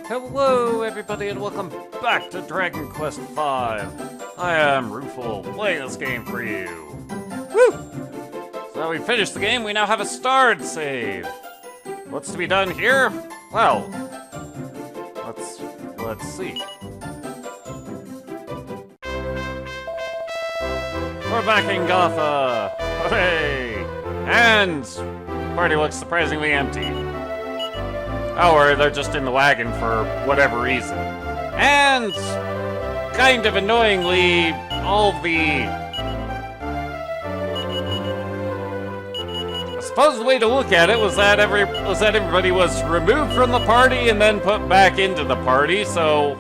Hello, everybody, and welcome back to Dragon Quest V. I am Rufal, playing this game for you. Woo! So we finished the game, we now have a starred save. What's to be done here? Well, let's see. We're back in Gotha! Hooray! And the party looks surprisingly empty. Oh, or they're just in the wagon for whatever reason. And, kind of annoyingly, all the... I suppose the way to look at it was that everybody was removed from the party and then put back into the party, so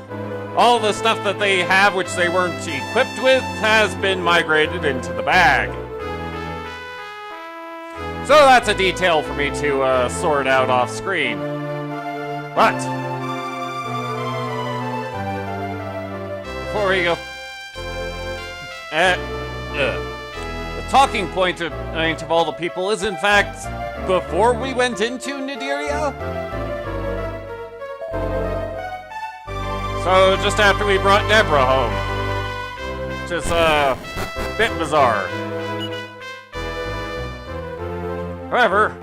all the stuff that they have which they weren't equipped with has been migrated into the bag. So that's a detail for me to sort out off screen. But before we go, the talking point of all the people is, in fact, before we went into Nidiria. So just after we brought Deborah home, which is a bit bizarre. However,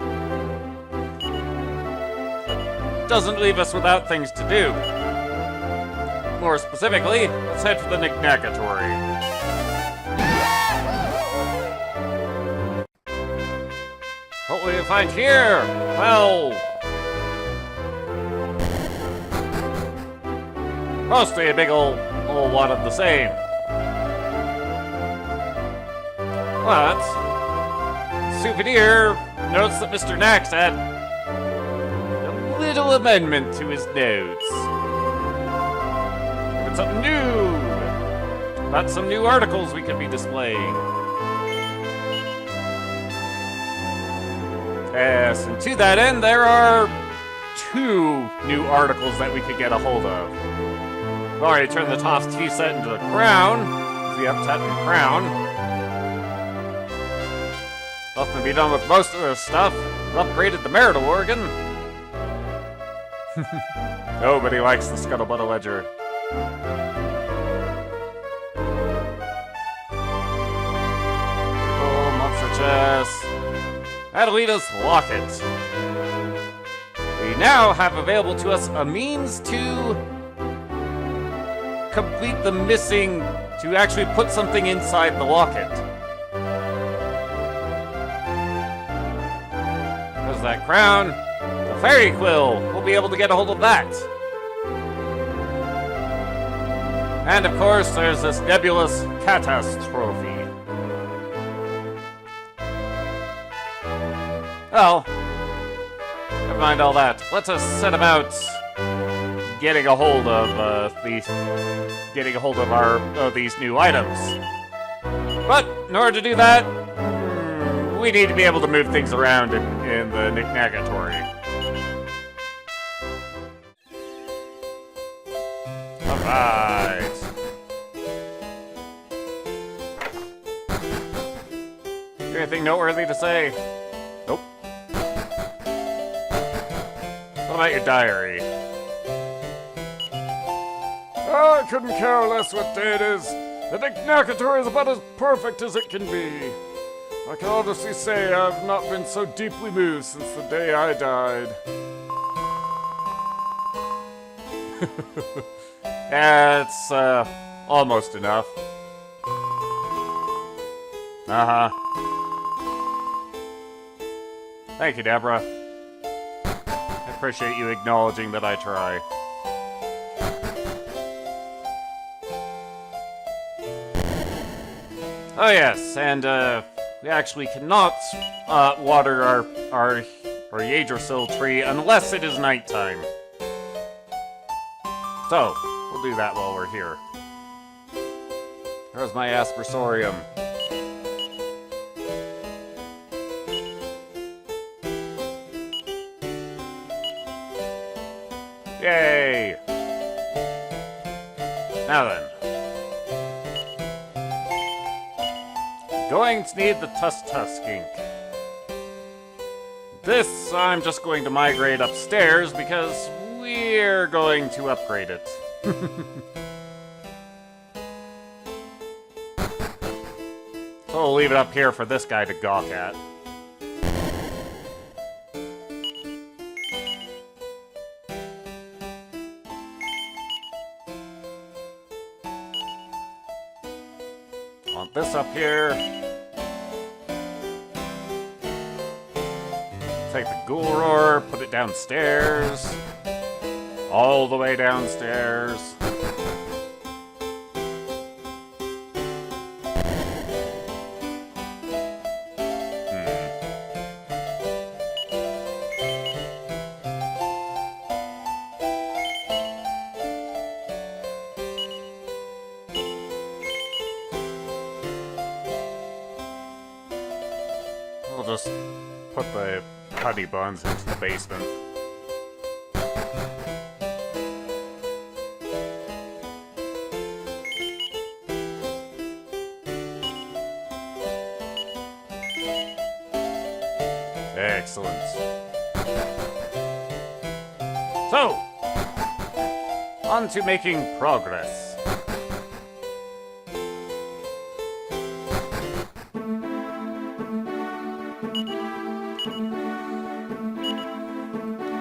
doesn't leave us without things to do. More specifically, let's head for the Knackatory. What will we find here? Well, mostly a big old lot of the same. But Souvenir notes that Mr. Nax had little amendment to his notes. It's something new! About some new articles we could be displaying. Yes, and to that end, there are 2 new articles that we could get a hold of. We've already turned the top tea set into the crown, the upset and crown. Nothing to be done with most of this stuff. We've upgraded the marital organ. Nobody likes the Scuttlebutt Ledger. Oh, monster chest. Adelita's locket. We now have available to us a means to complete the missing, to actually put something inside the locket. There's that crown. Fairy Quill! We'll be able to get a hold of that. And of course, there's this nebulous catastrophe. Well, never mind all that. Let us set about getting a hold of these new items. But in order to do that, we need to be able to move things around in the Knackatory. Alright. Anything noteworthy to say? Nope. What about your diary? I couldn't care less what day it is. The Knackatory is about as perfect as it can be. I can honestly say I've not been so deeply moved since the day I died. It's, almost enough. Uh-huh. Thank you, Deborah. I appreciate you acknowledging that I try. Oh yes, and, we actually cannot, water our Yggdrasil tree unless it is nighttime. So, we'll do that while we're here. There's my Aspersorium. Yay! Now then. Going to need the Tusk-Tusk-Ink. This I'm just going to migrate upstairs because we we're going to upgrade it. So we'll leave it up here for this guy to gawk at. Want this up here. Take the ghoul roar, put it downstairs. All the way downstairs. We'll just put the honey buns into the basement. Excellent. So, on to making progress.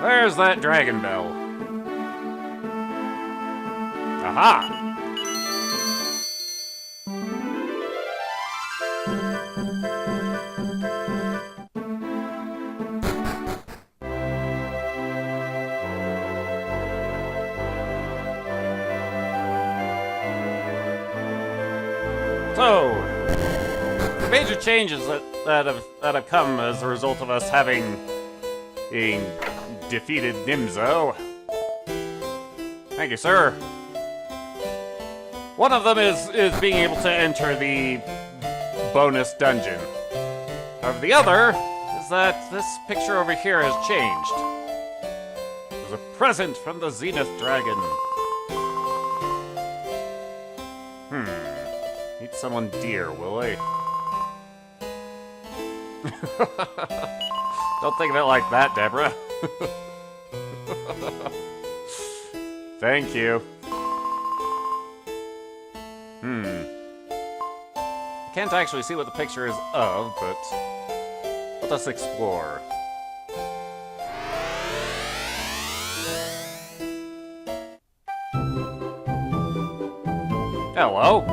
Where's that dragon bell? Aha! So, the major changes that have come as a result of us having defeated Nimzo. Thank you, sir. One of them is being able to enter the bonus dungeon. However, the other is that this picture over here has changed. There's a present from the Zenith Dragon. Meet someone dear, will I? Don't think of it like that, Deborah. Thank you. I can't actually see what the picture is of, but let us explore. Hello.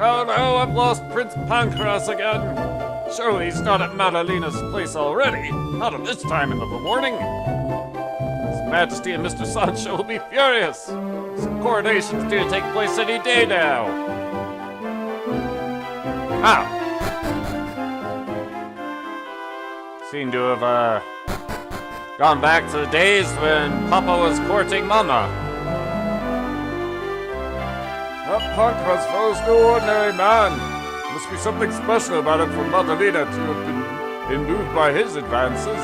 Oh no, I've lost Prince Pancras again. Surely he's not at Madalena's place already. Not at this time in the morning. His Majesty and Mr. Sancho will be furious. Some coronation's due to take place any day now. Seem to have, gone back to the days when Papa was courting Mama. That Pancras was no ordinary man. Must be something special about it for Madalena to have been moved by his advances.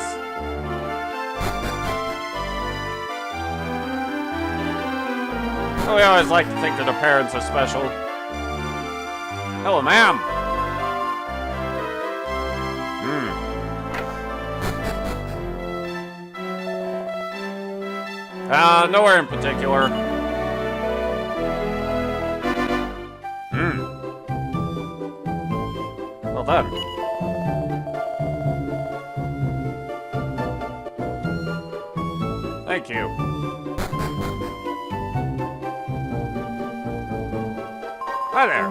Oh, we always like to think that our parents are special. Hello, ma'am. Nowhere in particular. Well done. Thank you. Hi there.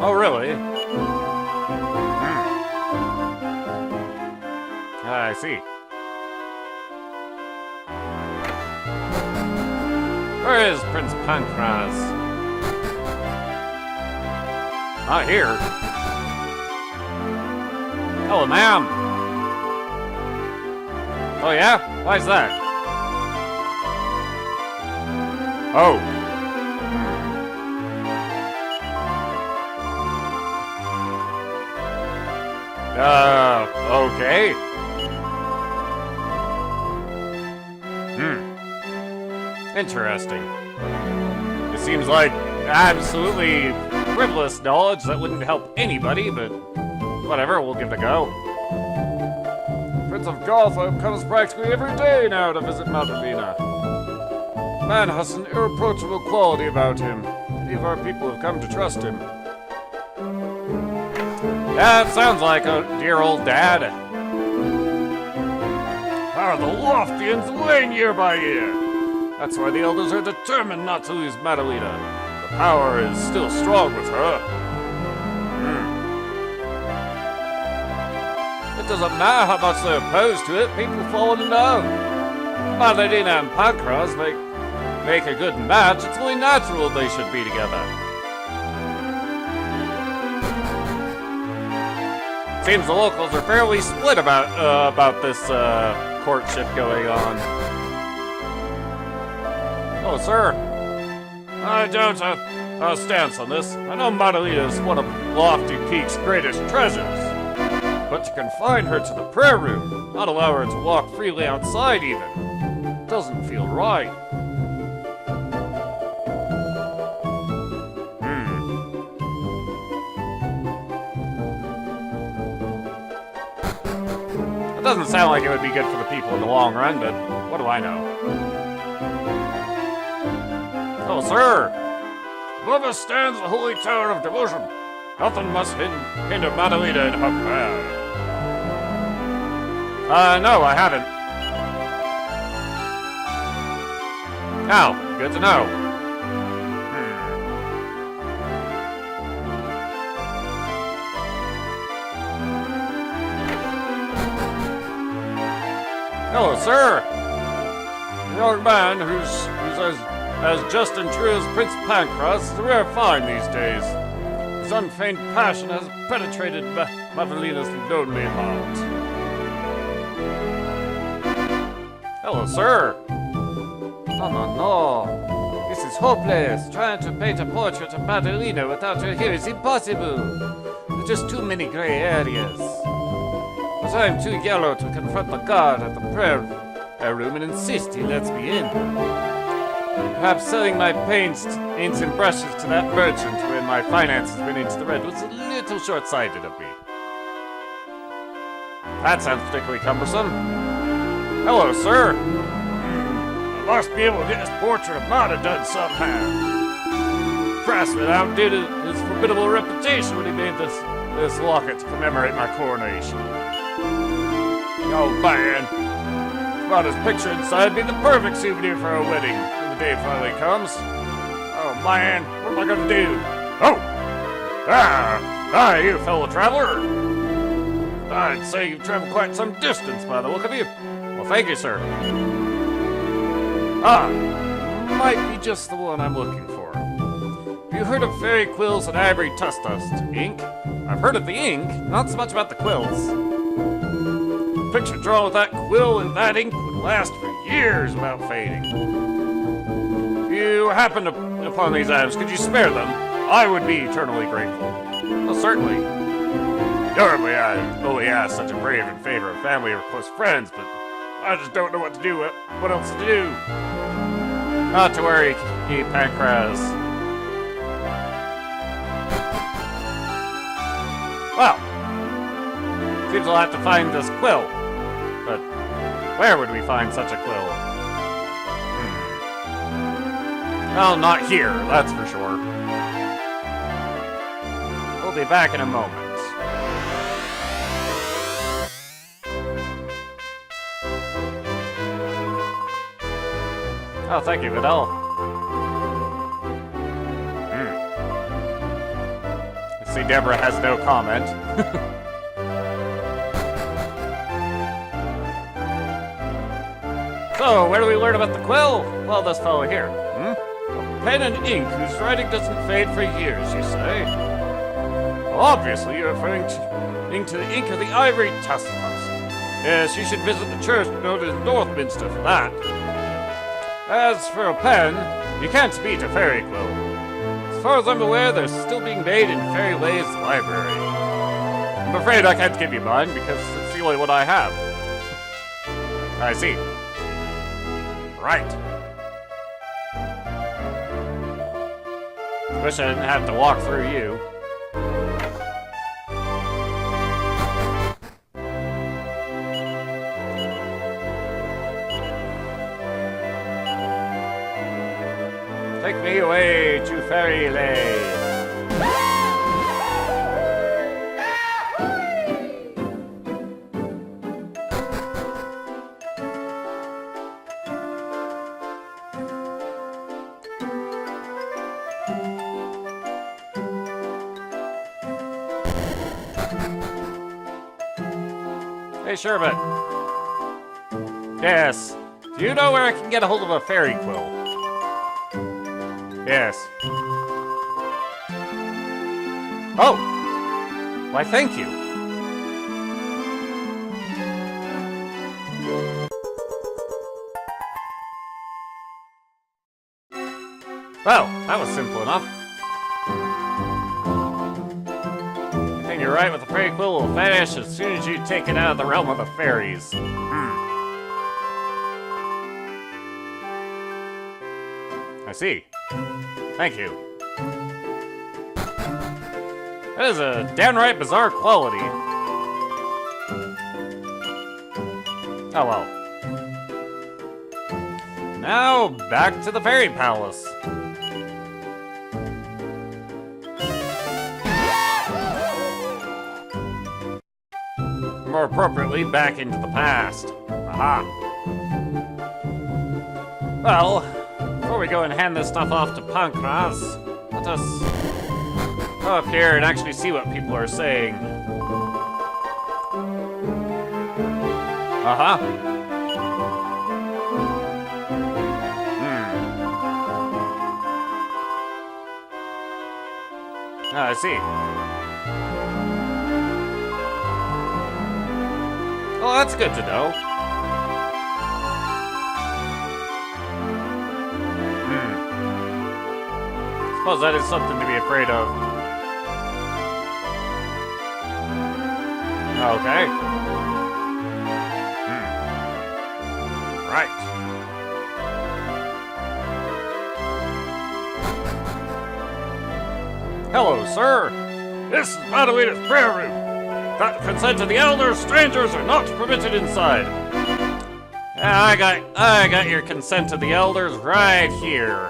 Oh, really? I see. Where is Prince Pancras? Not here. Hello, ma'am. Oh, yeah? Why is that? Oh. Okay. Interesting. It seems like absolutely frivolous knowledge that wouldn't help anybody, but whatever, we'll give it a go. Prince of Gotham comes practically every day now to visit Madalena. The man has an irreproachable quality about him. Many of our people have come to trust him. That sounds like a dear old dad. How the Loftians wane year by year. That's why the elders are determined not to lose Madalena. The power is still strong with her. It doesn't matter how much they're opposed to it, people fall in love. Madalena and Pancras make a good match. It's only natural they should be together. Seems the locals are fairly split about this courtship going on. Oh, sir. I don't have a stance on this. I know Madalena is one of Lofty Peak's greatest treasures. But to confine her to the prayer room, not allow her to walk freely outside even, doesn't feel right. It doesn't sound like it would be good for the people in the long run, but what do I know? Oh, sir! Above us stands the holy tower of devotion. Nothing must hinder Madalena in her prayer. No, I haven't. Oh, good to know. Hello, sir. A young man who's as just and true as Prince Pancras is a rare find these days. His unfeigned passion has penetrated Madalena's lonely heart. Hello, sir. No. This is hopeless. Trying to paint a portrait of Madalena without her here is impossible. There's just too many gray areas. But I'm too yellow to confront the guard at the prayer room and insist he lets me in. Perhaps selling my paints and brushes to that merchant when my finances went into the red was a little short-sighted of me. That sounds particularly cumbersome. Hello, sir. I must be able to get this portrait of Mata done somehow. Craftsman outdid his formidable reputation when he made this locket to commemorate my coronation. Oh man, Mata's picture inside would be the perfect souvenir for our wedding when the day finally comes. Oh man, what am I gonna do? Oh! Hi, you fellow traveler. I'd say you've traveled quite some distance by the look of you. Well, thank you, sir. Might be just the one I'm looking for. Have you heard of fairy quills and ivory tusk dust ink? I've heard of the ink, not so much about the quills. The picture drawn with that quill and that ink would last for years without fading. If you happen upon these items, could you spare them? I would be eternally grateful. Well, certainly. Normally, I only ask such a brave in favor of family or close friends, but I just don't know what to do. What else to do? Not to worry, Pancras. Well, seems I'll have to find this quill. But where would we find such a quill? Well, not here, that's for sure. We'll be back in a moment. Oh, thank you, Vidal. I see Deborah has no comment. So, where do we learn about the quill? Well, this fellow here. A pen and ink whose writing doesn't fade for years, you say? Well, obviously, you're referring to the ink of the ivory tusk. Yes, you should visit the church known as Northminster for that. As for a pen, you can't beat a fairy quill. As far as I'm aware, they're still being made in Fairy Lay's library. I'm afraid I can't give you mine because it's the only one I have. I see. Right. Wish I didn't have to walk through you. Take me away to Faerie Palace. Hey, Sherbet. Yes. Do you know where I can get a hold of a fairy quill? Yes. Oh! Why, thank you. Well, that was simple enough. I think you're right, with the fairy quill will vanish as soon as you take it out of the realm of the fairies. I see. Thank you. That is a downright bizarre quality. Oh well. Now, back to the Faerie Palace. More appropriately, back into the past. Aha. Well, before we go and hand this stuff off to Pankraz, let us go up here and actually see what people are saying. Uh-huh. Ah, I see. Well, that's good to know. Suppose that is something to be afraid of. Okay. Right. Hello, sir. This is Madawida's prayer room. Without the consent of the elders, strangers are not permitted inside. Yeah, I got your consent of the elders right here.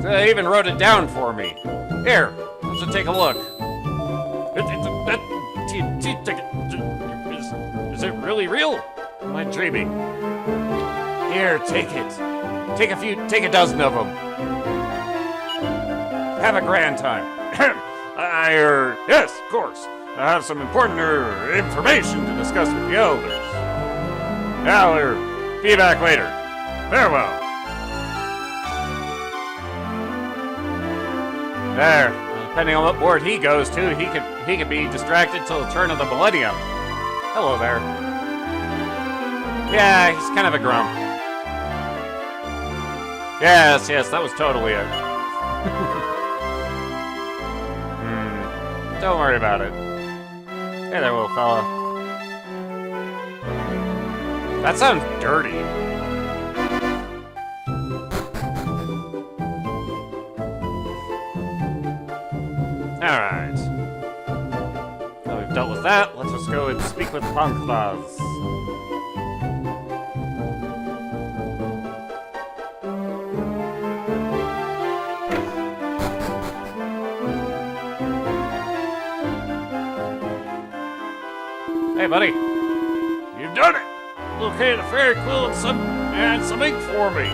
They even wrote it down for me. Here, let's take a look. Is it really real? Am I dreaming? Here, take it. Take a dozen of them. Have a grand time. Yes, of course. I have some important information to discuss with the elders. Now, be back later. Farewell. There. Depending on what board he goes to, he could be distracted till the turn of the millennium. Hello there. Yeah, he's kind of a grump. Yes, that was totally it. Don't worry about it. Hey there, little fella. That sounds dirty. Alright. Now we've dealt with that, let's just go and speak with Pankraz. Hey, buddy. You've done it! Located a fairy quill and some ink for me.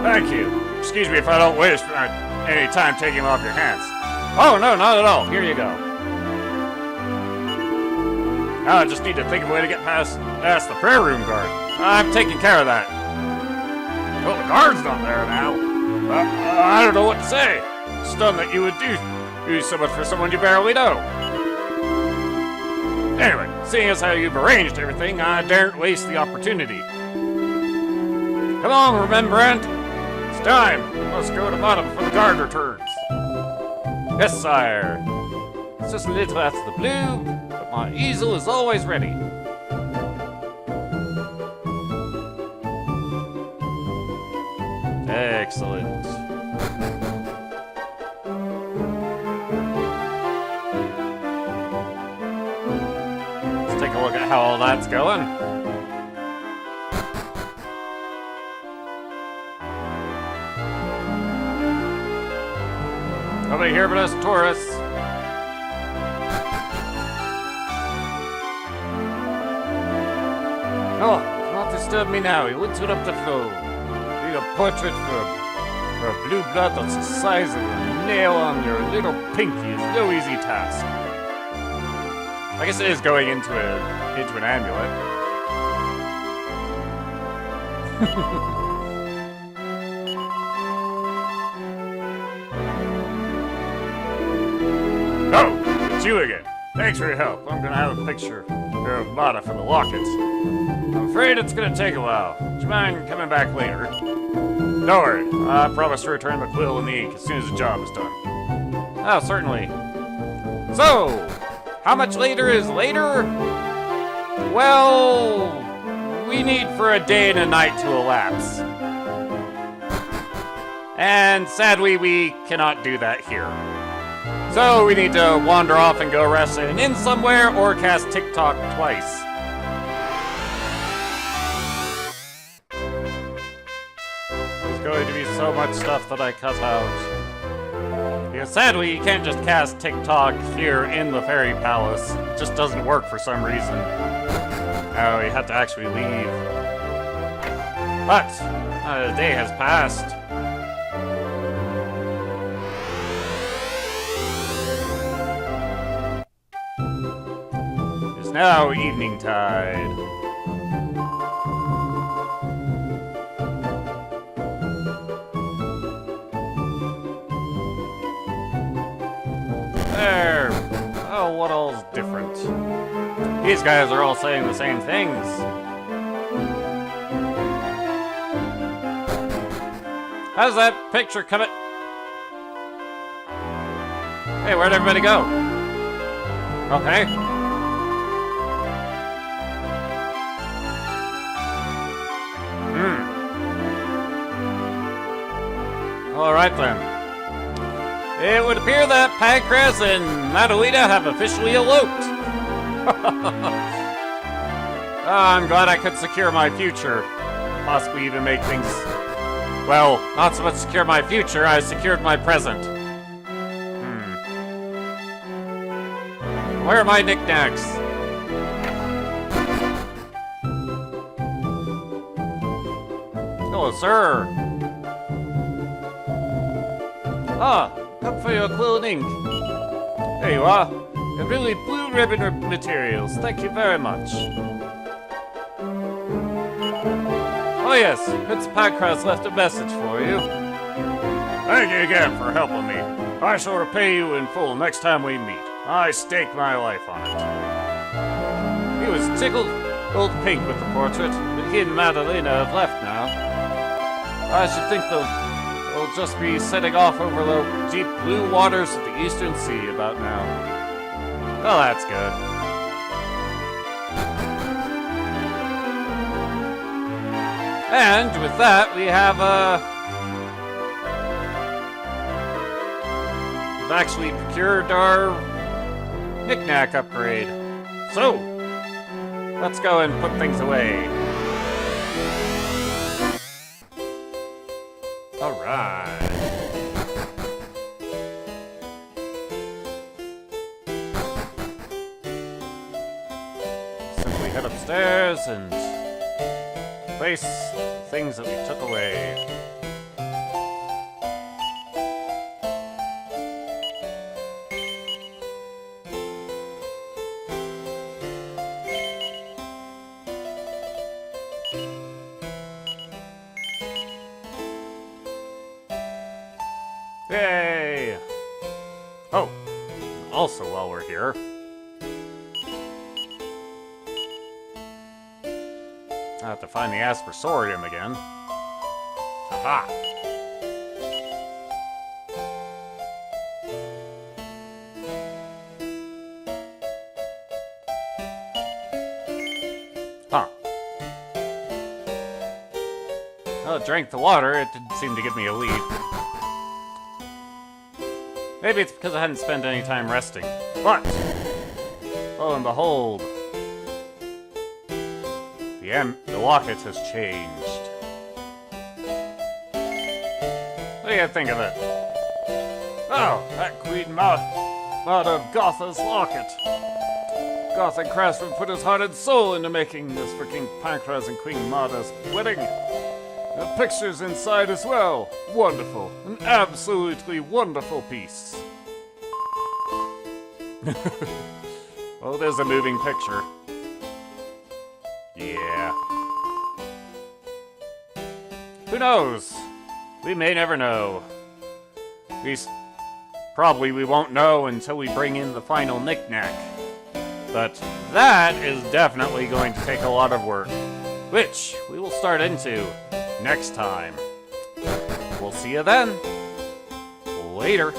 Thank you. Excuse me if I don't waste any time taking them off your hands. Oh, no, not at all. Here you go. Now I just need to think of a way to get past the prayer room guard. I'm taking care of that. Well, the guard's not there now. I don't know what to say. Stunned that you would do so much for someone you barely know. Anyway, seeing as how you've arranged everything, I daren't waste the opportunity. Come on, Remembrant. It's time. Let's go to the bottom before the guard returns. Yes, sire. It's just a little after the blue, but my easel is always ready. Excellent. Let's take a look at how all that's going. nobody here but us tourists. Oh, do not disturb me now. He looks it up the flow. Need a portrait for a blue blood that's the size of a nail on your little pinky is no easy task. I guess it is going into an amulet. Oh, it's you again. Thanks for your help. I'm gonna have a picture of Mata for the lockets. I'm afraid it's gonna take a while. Would you mind coming back later? Don't worry. I promise to return the quill and the ink as soon as the job is done. Oh, certainly. So, how much later is later? Well, we need for a day and a night to elapse. And sadly, we cannot do that here. So we need to wander off and go rest in an inn somewhere or cast TikTok twice. There's going to be so much stuff that I cut out. Because sadly, you can't just cast TikTok here in the Faerie Palace. It just doesn't work for some reason. Oh, you have to actually leave. But, a day has passed. It's now evening tide. There. Oh, what all's different? These guys are all saying the same things. How's that picture coming? Hey, where'd everybody go? Okay. Alright then. It would appear that Pancras and Madalena have officially eloped. I'm glad I could secure my future. Possibly even make things... Well, not so much secure my future, I secured my present. Where are my knickknacks? Hello, sir. Ah, come for your quill and ink. There you are. A really blue ribbon materials. Thank you very much. Oh yes, Prince Pancras left a message for you. Thank you again for helping me. I shall repay you in full next time we meet. I stake my life on it. He was tickled gold pink with the portrait, but he and Madalena have left now. I should think they'll just be setting off over the deep blue waters of the Eastern Sea about now. Well, that's good. And with that, we have we've actually procured our knick-knack upgrade. So, let's go and put things away. Alright. Simply head upstairs and place the things that we took away. Yay! Oh, also while we're here, I have to find the Aspersorium again. Aha! Huh. Well, it drank the water, it didn't seem to give me a lead. Maybe it's because I hadn't spent any time resting. But, lo and behold, the locket has changed. What do you think of it? Oh, that Queen Maud of Gotha's locket. Gothic craftsman put his heart and soul into making this for King Pancras and Queen Mauda's wedding. The pictures inside as well. Wonderful. An absolutely wonderful piece. Oh, there's a moving picture. Yeah. Who knows? We may never know. Probably we won't know until we bring in the final knick-knack. But that is definitely going to take a lot of work, which we will start into next time. We'll see you then. Later.